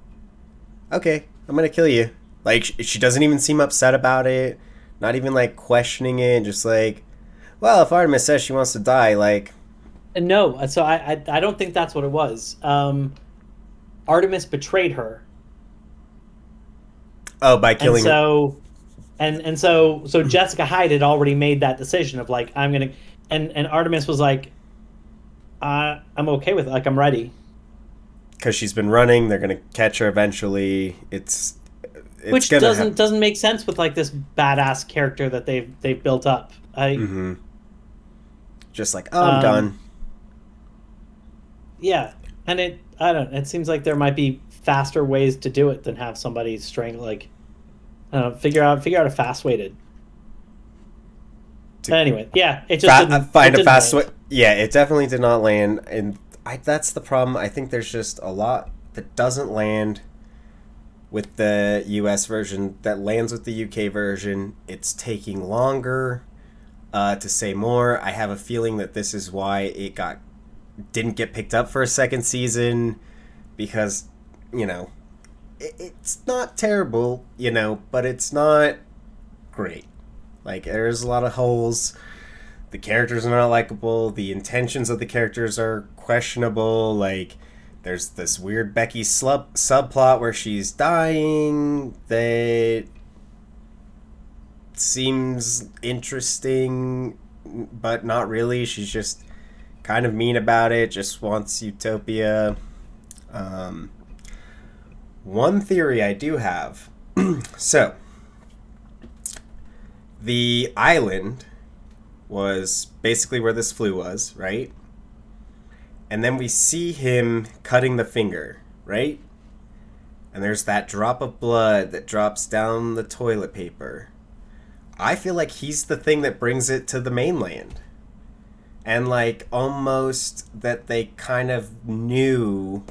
okay, I'm gonna kill you. Like she doesn't even seem upset about it, not even like questioning it, just like, well, if Artemis says she wants to die, like, No, so I don't think that's what it was. Artemis betrayed her, oh, by and killing her. so Jessica Hyde had already made that decision of like I'm gonna, and Artemis was like, I'm okay with it, like I'm ready. Because she's been running, they're gonna catch her eventually. It's Which gonna doesn't make sense with like this badass character that they've built up. Mm-hmm. Just like, oh, I'm Um, done. yeah, and it seems like there might be faster ways to do it than have somebody strangle, like, I don't know, figure out a fast way to. To But anyway, yeah, it just find it a didn't fast way. land. Yeah, it definitely did not land, and that's the problem. I think there's just a lot that doesn't land with the US version that lands with the UK version. It's taking longer to say more. I have a feeling that this is why it didn't get picked up for a second season, because it's not terrible, but it's not great. Like there's a lot of holes. The characters are not likable. The intentions of the characters are questionable. Like there's this weird Becky subplot where she's dying that seems interesting, but not really. She's just kind of mean about it. Just wants Utopia. Um, One theory I do have. So the island was basically where this flu was, right? And then we see him cutting the finger, right? And there's that drop of blood that drops down the toilet paper. I feel like he's the thing that brings it to the mainland. And like almost that they kind of knew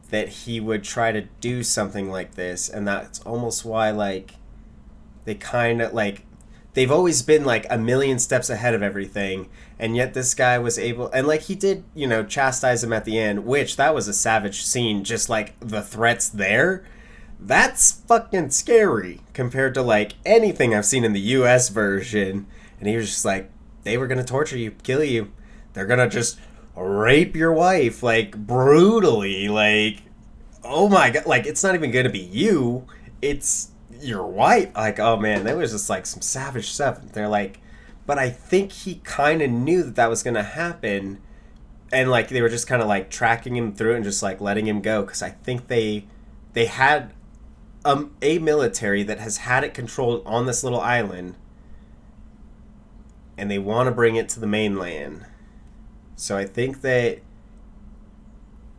that he would try to do something like this, and that's almost why like they kind of like they've always been like a million steps ahead of everything, and yet this guy was able, and like he did chastise him at the end, which that was a savage scene. Just like the threats there, that's fucking scary compared to like anything I've seen in the US version. And he was just like, they were gonna torture you, kill you, they're gonna just rape your wife, like, brutally, like, oh my god, like, it's not even gonna be you, it's your wife. Like, oh man, that was just like some savage stuff. They're like, but I think he kind of knew that that was gonna happen, and like they were just kind of like tracking him through and just like letting him go because I think they had a military that has had it controlled on this little island, and they want to bring it to the mainland. So I think that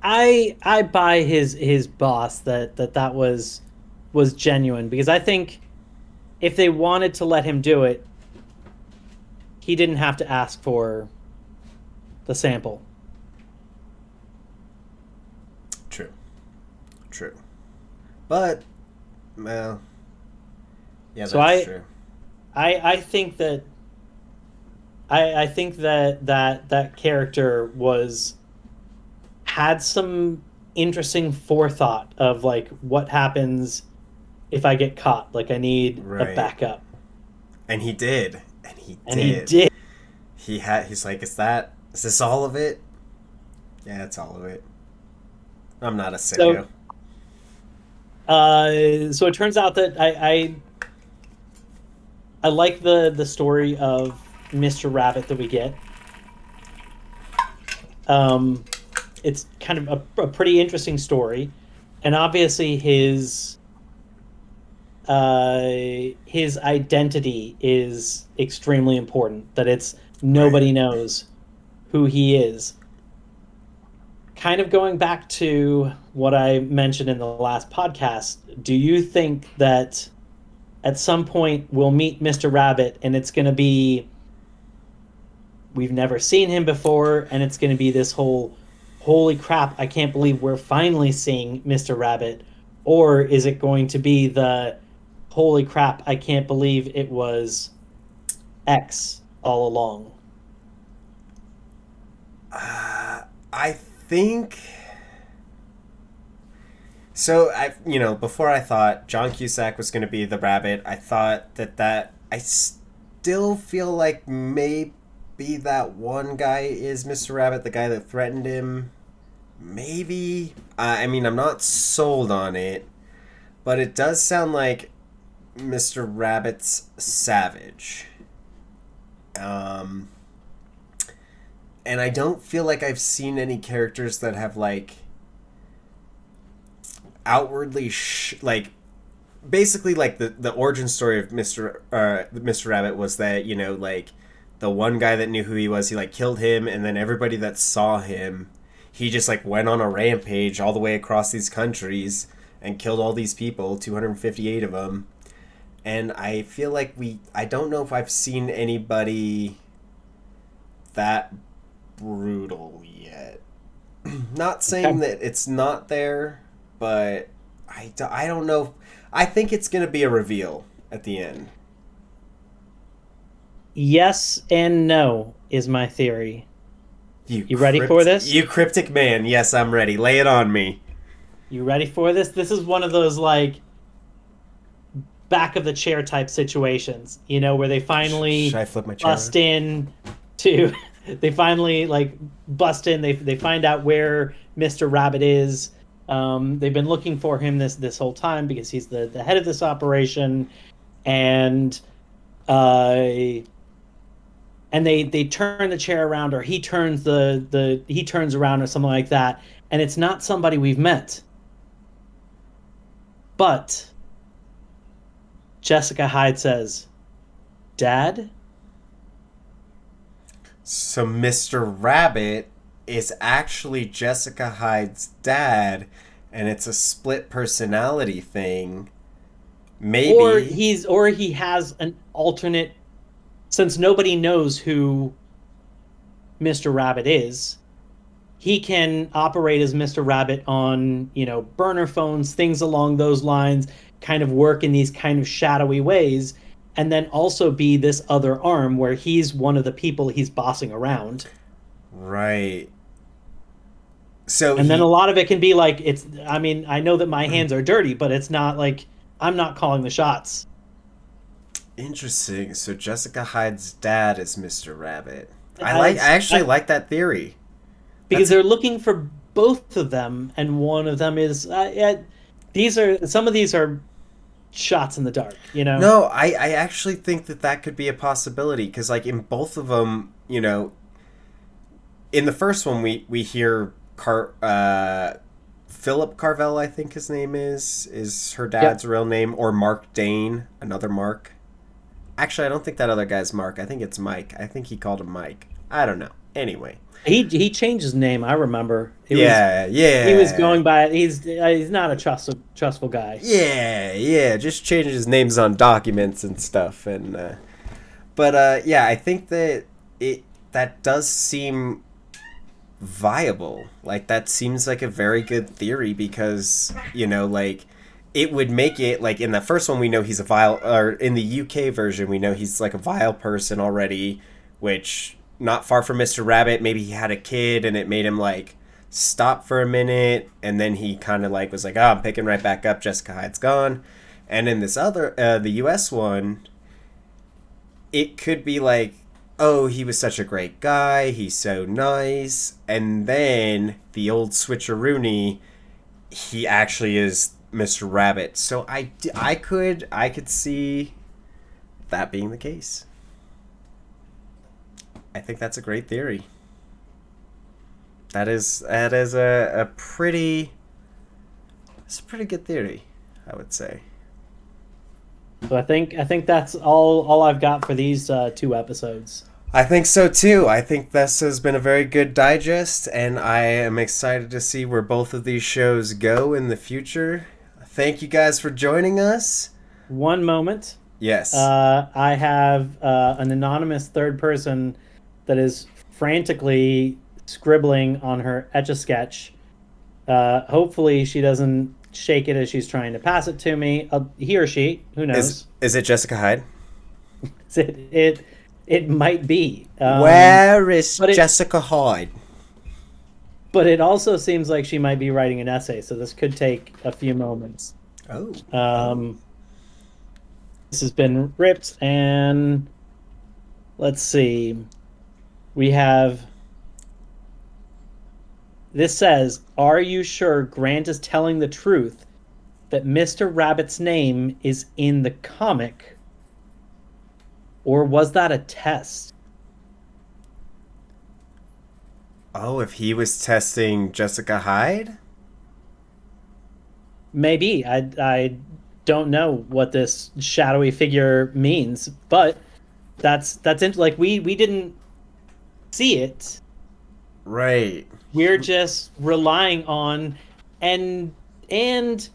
I buy his boss that was genuine because I think if they wanted to let him do it, he didn't have to ask for the sample. true, true, but well, yeah, So that's true. I think that I think that character was had some interesting forethought of like what happens if I get caught. Like I need a Right, backup. and he did, and he And he did. did. He's like, is this all of it? Yeah, it's all of it. I'm not a So sicko. so it turns out that I like the story of Mr. Rabbit that we get. Um it's kind of a pretty interesting story. And obviously his identity is extremely important. That it's Right. nobody knows who he is. Kind of going back to what I mentioned in the last podcast, do you think that at some point we'll meet Mr. Rabbit and it's going to be we've never seen him before and it's going to be this whole holy crap, I can't believe we're finally seeing Mr. Rabbit, or is it going to be the holy crap, I can't believe it was X all along? I think so. Before I thought John Cusack was going to be the rabbit, I thought that I still feel like maybe that one guy is Mr. Rabbit, the guy that threatened him. Maybe. I mean, I'm not sold on it, but it does sound like Mr. Rabbit's savage. Um, and I don't feel like I've seen any characters that have like outwardly like basically like the origin story of Mr. Rabbit was that like the one guy that knew who he was, he like killed him, and then everybody that saw him, he just like went on a rampage all the way across these countries and killed all these people, 258 of them. And I feel like I don't know if I've seen anybody that brutal yet. Not saying Okay. that it's not there, but I don't know. I think it's going to be a reveal at the end. Yes and no is my theory. You ready for this? You cryptic man. Yes, I'm ready. Lay it on me. You ready for this? This is one of those like back of the chair type situations, where they Should finally I flip my chair bust around? in to they finally like bust in, they find out where Mr. Rabbit is. They've been looking for him this whole time because he's the head of this operation, and uh and they turn the chair around, or he turns he turns around or something like that, and it's not somebody we've met. But Jessica Hyde says, "Dad?" So Mr. Rabbit is actually Jessica Hyde's dad, and it's a split personality thing. Or Maybe. he has an alternate, since nobody knows who Mr. Rabbit is, he can operate as Mr. Rabbit on, burner phones, things along those lines, kind of work in these kind of shadowy ways, and then also be this other arm where he's one of the people he's bossing around. Right. So And then a he lot of it can be like, I mean, I know that my hands are dirty, but it's not like I'm not calling the shots. Interesting. So Jessica Hyde's dad is Mr. Rabbit. I I, actually I, like that theory. because they're looking for both of them, and one of them is these are some of these are shots in the dark, you know. No, I actually think that that could be a possibility because, like, in both of them, in the first one, we hear Philip Carvel, I think his name is her dad's Yep. real name, or Mark Dane, another Mark. Actually, I don't think that other guy's Mark. I think it's Mike. I think he called him Mike. I don't know. Anyway, He changed his name. I remember. yeah, He was yeah. going by. He's not a trustful guy. Yeah, yeah, just changes his names on documents and stuff, and but yeah, I think that it that does seem viable. Like that seems like a very good theory because like it would make it like in the first one we know he's a vile, or in the UK version we know he's like a vile person already, which not far from Mr. Rabbit. Maybe he had a kid and it made him like stop for a minute, and then he kind of like was like, oh, I'm picking right back up, Jessica Hyde's gone. And in this other the US one, it could be like, oh, he was such a great guy, he's so nice, and then the old switcheroony, he actually is Mr. Rabbit. So I could see that being the case. I think that's a great theory. That is a pretty, it's a pretty good theory, I would say. So I think that's all I've got for these 2 episodes. I think so too. I think this has been a very good digest, and I am excited to see where both of these shows go in the future. Thank you guys for joining us. One moment. Yes. I have an anonymous third person that is frantically scribbling on her Etch-a-Sketch. Hopefully she doesn't shake it as she's trying to pass it to me. He or she, who knows? Is it Jessica Hyde? It might be. Where is but it- Jessica Hyde? But it also seems like she might be writing an essay, so this could take a few moments. Oh. This has been ripped, and let's see. We have. This says, "Are you sure Grant is telling the truth that Mr. Rabbit's name is in the comic? Or was that a test?" Oh, if he was testing Jessica Hyde? Maybe. I don't know what this shadowy figure means, but that's like we didn't see it. Right. We're just relying on and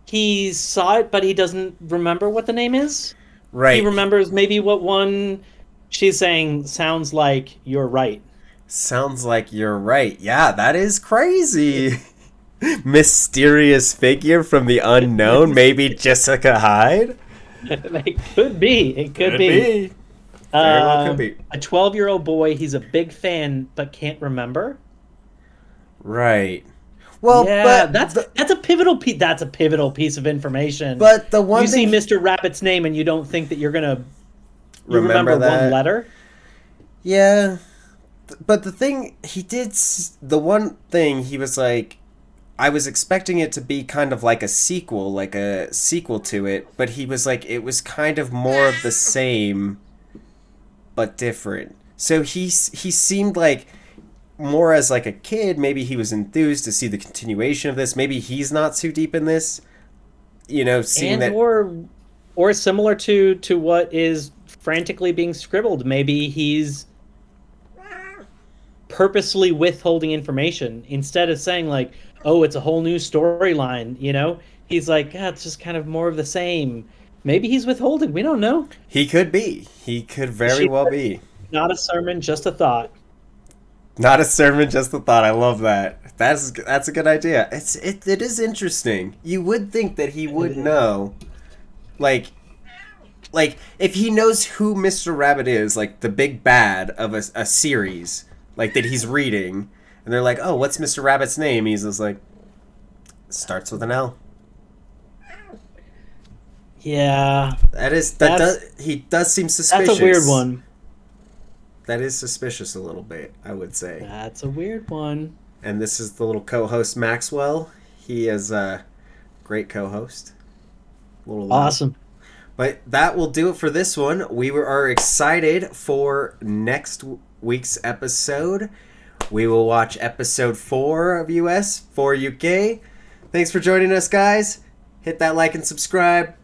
he saw it, but he doesn't remember what the name is. Right. He remembers maybe what one she's saying sounds like you're right. Sounds like you're right. Yeah, that is crazy. Mysterious figure from the unknown. Maybe Jessica Hyde? It could be. It could be. Very well could be. A 12-year-old boy. He's a big fan, but can't remember. Right. Well, Yeah, but that's a pivotal piece. That's a pivotal piece of information. but the one You see thing Mr. Rabbit's name, and you don't think that you're gonna remember that one letter. Yeah. But the one thing he was like, I was expecting it to be kind of like a sequel to it, but he was like, it was kind of more of the same, but different. So he seemed like more as like a kid. Maybe he was enthused to see the continuation of this. Maybe he's not too deep in this, seeing And that. or similar to what is frantically being scribbled. Maybe he's purposely withholding information instead of saying like, oh, it's a whole new storyline, he's like, yeah, it's just kind of more of the same. Maybe he's withholding, we don't know. He could be. He could very well be. Not a sermon, just a thought. Not a sermon, just a thought. I love that. That's a good idea. It is interesting. You would think that he would know, like if he knows who Mr. Rabbit is, like the big bad of a series, like that he's reading, and they're like, oh, what's Mr. Rabbit's name? He's just like, starts with an L. Yeah, He does seem suspicious. that's a weird one. That is suspicious a little bit, I would say. That's a weird one. And this is the little co-host Maxwell. He is a great co-host. A little loud. Awesome. But that will do it for this one. We are excited for next week's episode. We will watch episode 4 of US, 4 UK. Thanks for joining us, guys. Hit that like and subscribe.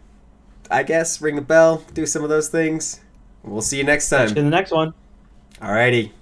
I guess ring the bell, do some of those things. We'll see you next time. See you in the next one. Alrighty.